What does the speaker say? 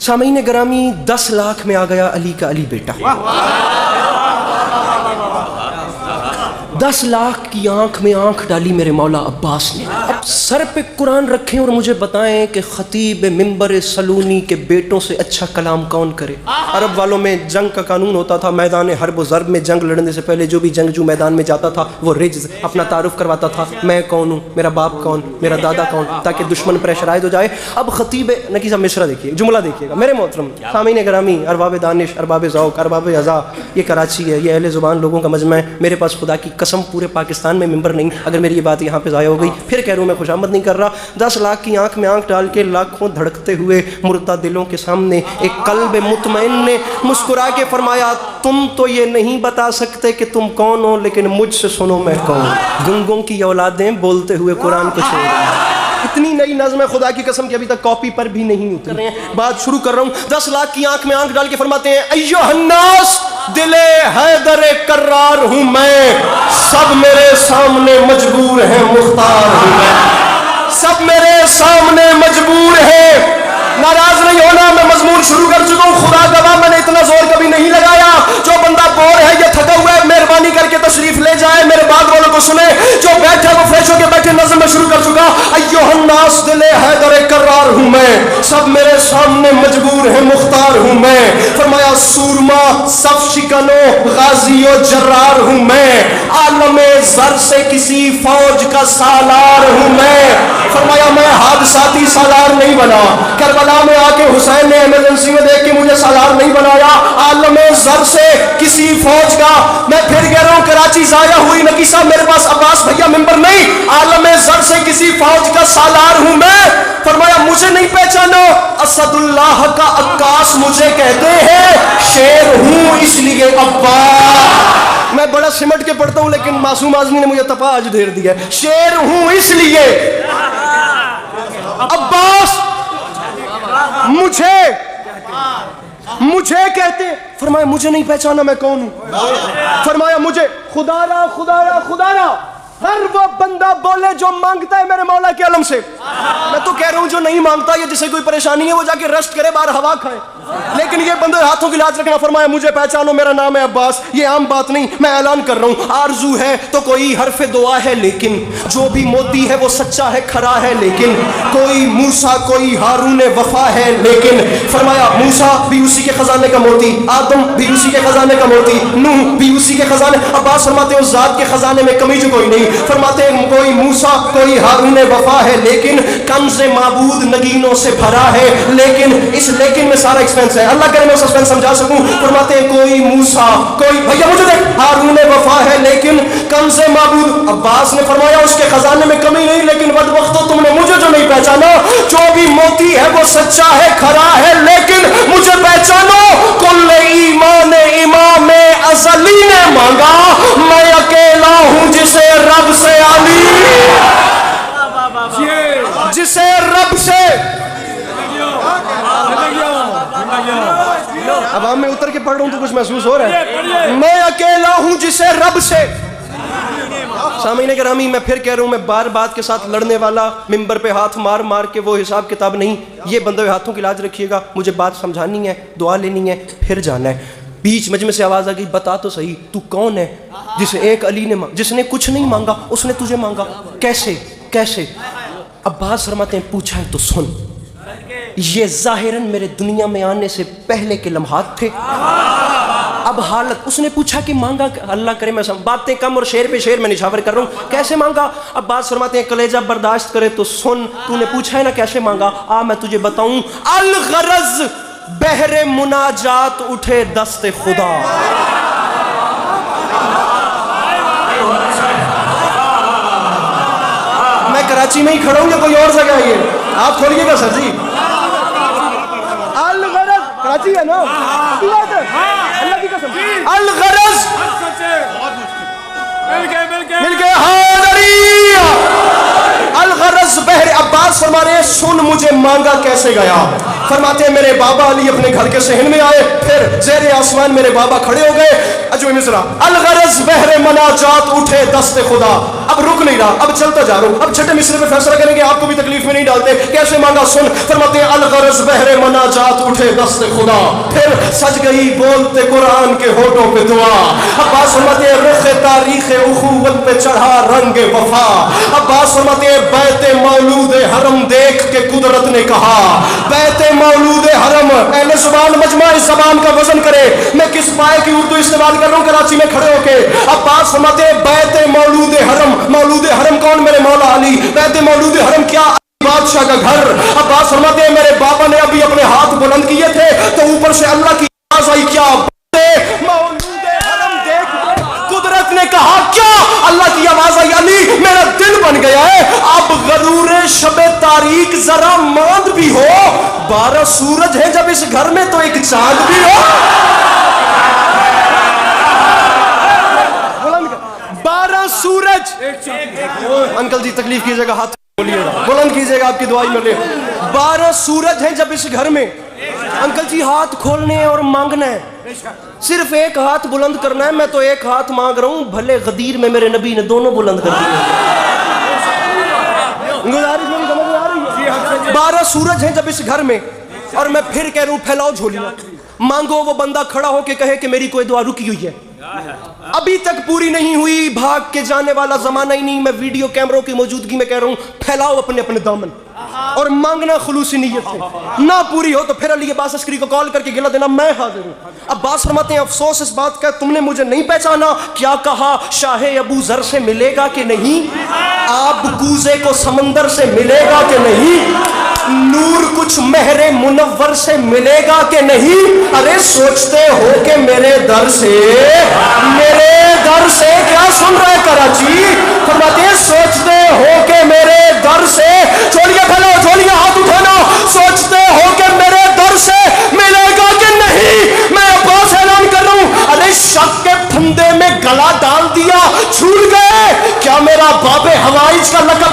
सामीन ग्रामी 10 लाख में आ गया अली का अली बेटा। 10 लाख की आंख में आंख डाली मेरे मौला अब्बास ने। अब सर पे कुरान रखें और मुझे बताएं कि खतीब मिंबर सलूनी के बेटों से अच्छा कलाम कौन करे। अरब वालों में जंग का कानून होता था, मैदान हर्ब ज़र्ब में जंग लड़ने से पहले जो भी जंगजू मैदान में जाता था वो रिज अपना तारुफ करवाता था, मैं कौन हूँ, मेरा बाप कौन, मेरा दादा कौन, ताकि दुश्मन प्रेशराइज हो जाए। अब खतीब नकी साहब मिसरा देखिए, जुमला देखिएगा मेरे मोहतरम सामीन ग्रामी, अरबाब दानिश, अरबाब ज़ौक़, अरबाब अज़ा, ये कराची है, ये अहले ज़ुबान लोगों का मजमा है। मेरे पास खुदा की कसम पूरे पाकिस्तान में मिंबर नहीं, अगर मेरी ये बात यहाँ पे ज़ाया हो गई फिर कह रहा हूँ मैं खुशामद नहीं कर रहा। 10 लाख की आंख में आंख डाल के लाखों धड़कते हुए मुर्दा दिलों के सामने एक कल्ब मुतमईन ने मुस्कुरा के फरमाया, तुम तो ये नहीं बता सकते कि तुम कौन हो, लेकिन मुझसे सुनो मैं कौन। गुंगों की औलादें बोलते हुए कुरान को छोड़। इतनी नई नज़्म है खुदा की कसम कि अभी तक कॉपी पर भी नहीं उतरे हैं। बात शुरू कर रहा हूँ। 10 लाख की आंख में आंख डाल के फरमाते हैं, अय्युहन्नास दिले हैदर कर्रार हूँ मैं, सब मेरे सामने मजबूर हैं मुख्तार हूँ मैं, सब मेरे सामने मजबूर हैं। नाराज नहीं होना, मैं मजमून शुरू कर चुका हूँ, खुदा गवाह मैंने इतना जोर कभी नहीं लगाया। जो बंदा बोर है, ये थका हुआ है, मेहरबानी करके तशरीफ ले जाए, मेरे बात वालों को सुने। जो बैठे वो फ्रेश होके बैठे, नज़्म में शुरू कर चुका। अय्युहन्नास दिले हैदर कर्रार हूँ मैं, सब मेरे सामने मजबूर है मुख्तार हूँ मैं। फरमाया सूरमा सफ शिकनो गाजियो जर्रार हूँ मैं, आलमे ज़र से किसी फौज का सालार हूँ मैं। फरमाया मैं हादसाती सालार नहीं बना, करबला में आके हुसैन ने इमरजेंसी में देख के मुझे सालार नहीं बनाया, आलमे ज़र से किसी फौज का। मैं फिर कह रहा हूँ कराची ज़ाया हुई नकी साहब, मेरे पास अब्बास भैया मिंबर नहीं, आलमे ज़र से किसी फौज का सालार हूँ मैं। फरमाया मुझे नहीं पहचानो, असदुल्लाह का अक्कास मुझे कहते हैं, शेर हूँ इसलिए अब्बास। मैं बड़ा सिमट के पढ़ता हूँ लेकिन मासूम आदमी ने मुझे तपा आज ढेर दिया। शेर हूँ इसलिए अब्बास मुझे कहते। फरमाया मुझे नहीं पहचाना मैं कौन हूँ। फरमाया मुझे खुदारा खुदारा खुदारा हर वो बंदा बोले जो मांगता है मेरे मौला के अलम से। मैं तो कह रहा हूँ जो नहीं मांगता या जिसे कोई परेशानी है वो जाके रेस्ट करे, बाहर हवा खाए, लेकिन ये बंदे हाथों की लाज रखना। फरमाया मुझे पहचानो, मेरा नाम है अब्बास। ये आम बात नहीं, मैं ऐलान कर रहा हूँ। आरजू है तो कोई हरफ दुआ है, लेकिन जो भी मोती है वो सच्चा है, खरा है, लेकिन कोई मूसा कोई हारून वफा है, लेकिन। फरमाया मूसा भी उसी के खजाने का मोती, आदम भी उसी के खजाने का मोती, नूह भी उसी के खजाने। अब्बास फरमाते हैं उस जात के खजाने में कमी जो कोई नहीं। फरमाते हैं कोई मूसा कोई हारून वफा है, लेकिन कंज़े माबूद नगीनों से भरा है, लेकिन। इस लेकिन में सारा एक्सपेंस है, अल्लाह करे मैं सस्पेंस समझा सकूं। फरमाते हैं कोई मूसा कोई, भैया मुझे देख, हारून वफा है, लेकिन कंज़े माबूद। अब्बास ने फरमाया उसके खजाने में कमी नहीं, लेकिन बदबख्तो तुमने मुझे जो नहीं पहचाना। जो भी मोती है वो सच्चा है, खरा है, लेकिन मुझे पहचानो। कुल ईमान इमाम अज़ली ने मांगा, मैं अकेला हूं जिसे रब से आली, जिसे रब से। अब हम मैं उतर के पढ़ रहा हूं तो कुछ महसूस हो रहा है। मैं अकेला हूं जिसे रब से। सामीन गिरामी मैं फिर कह रहा हूं, मैं बार बात के साथ लड़ने वाला, मिंबर पे हाथ मार मार के वो हिसाब किताब नहीं। ये बंदे हाथों की लाज रखिएगा, मुझे बात समझानी है, दुआ लेनी है, फिर जाना है। बीच मजमे से आवाज आ गई, बता तो सही तू कौन है जिसे एक अली ने जिसने कुछ नहीं मांगा उसने तुझे मांगा, कैसे कैसे? अब्बास फरमाते हैं पूछा है तो सुन। ये जाहिरन मेरे दुनिया में आने से पहले के लम्हात थे, अब हालत। उसने पूछा कि मांगा, अल्लाह करे मैं बातें कम और शेर पे शेर मैं निछावर कर रहा हूँ, कैसे मांगा? अब्बास फरमाते हैं कलेजा बर्दाश्त करे तो सुन, तूने पूछा है ना कैसे मांगा, आ मैं तुझे बताऊं। अल गरज बहरे मुनाजात उठे दस्ते खुदा। मैं कराची में ही खड़ा हूं या कोई और जगह है? ये आप खोलिएगा सर जी। अल गरज कराची है ना, अल्लाह की कसम। अल गरज मिल गए हादरिया। अल गरज बहरे। अब्बास फरमा रहे हैं सुन मुझे मांगा कैसे गया। फरमाते हैं मेरे बाबा अली अपने घर के सहन में आए, फिर ज़ेरे आसमान मेरे बाबा खड़े हो गए। अजो मिसरा। अल गरज बहरे मुनाजात उठे दस्ते खुदा। اب رک نہیں رہا, اب چلتا جا رہا ہوں. اب چھٹے مصرے پہ فیصلہ کریں گے, آپ کو بھی تکلیف میں نہیں ڈالتے. کیسے مانگا سن, فرماتے ہیں الغرض بہر مناجات اٹھے دست خدا, پھر سج گئی بولتے قرآن کے ہونٹوں پہ دعا. عباس فرماتے ہیں رخ تاریخ اخوت پہ چڑھا رنگ وفا. عباس فرماتے ہیں بیت مولود حرم دیکھ کے قدرت نے کہا, بیت مولود حرم. اہل زبان مجمع اس زبان کا وزن کرے, میں کس پائے کی اردو استعمال کر رہا ہوں کراچی میں کھڑے ہو کے. عباس فرماتے ہیں بیت مولود حرم, مولود حرم کون؟ میرے مولا علی. بیت مولود حرم کیا؟ بادشاہ کا گھر. عباس فرماتے ہیں میرے بابا نے ابھی اپنے ہاتھ بلند کیے تھے تو اوپر سے اللہ کی آواز آئی, کیا مولود حرم دیکھ. قدرت نے کہا کیا؟ اللہ کی آواز آئی, علی میرا دل بن گیا ہے. اب غرور شب تاریک ذرا ماند بھی ہو, 12 سورج ہیں جب اس گھر میں تو ایک چاند بھی ہو. 12 سورج. انکل جی تکلیف کیجیے گا, ہاتھ بلند کیجیے گا, آپ کی دعائی ملے. 12 سورج ہیں جب اس گھر میں. انکل جی ہاتھ کھولنے ہیں اور مانگنا ہے, صرف ایک ہاتھ بلند کرنا ہے. میں تو ایک ہاتھ مانگ رہا ہوں, بھلے غدیر میں میرے نبی نے دونوں بلند کر دیے. 12 سورج ہیں جب اس گھر میں, اور میں پھر کہہ رہا ہوں پھیلاؤ جھولیاں, مانگو. وہ بندہ کھڑا ہو کے کہے کہ میری کوئی دعا رکی ہوئی ہے, ابھی تک پوری نہیں ہوئی, بھاگ کے جانے والا زمانہ ہی نہیں. میں ویڈیو کیمروں کی موجودگی میں کہہ رہا ہوں پھیلاؤ اپنے اپنے دامن, اور مانگنا خلوصی نیت سے. نہ پوری ہو تو پھر علی عباس عسکری کو کال کر کے گلہ دینا میں حاضر ہوں. عباس فرماتے ہیں افسوس اس بات کا تم نے مجھے نہیں پہچانا. کیا کہا؟ شاہ ابو ذر سے ملے گا کہ نہیں, آب کوزے کو سمندر سے ملے گا کہ نہیں, نور کچھ مہر منور سے ملے گا کہ نہیں. ارے سوچتے ہو کہ میرے در سے کیا سن رہے کراچی. فرماتے ہیں سوچتے ہو کہ میرے در سے, چھوڑیے پھیلو چھوڑیے ہاتھ اٹھانا, سوچتے ہو کہ میرے در سے ملے گا کہ نہیں. میں عباس اعلان کر رہا ہوں, ارے شک کے پھندے میں گلا ڈال دیا, چھوٹ گئے. کیا میرا باب ہوائج کا لقب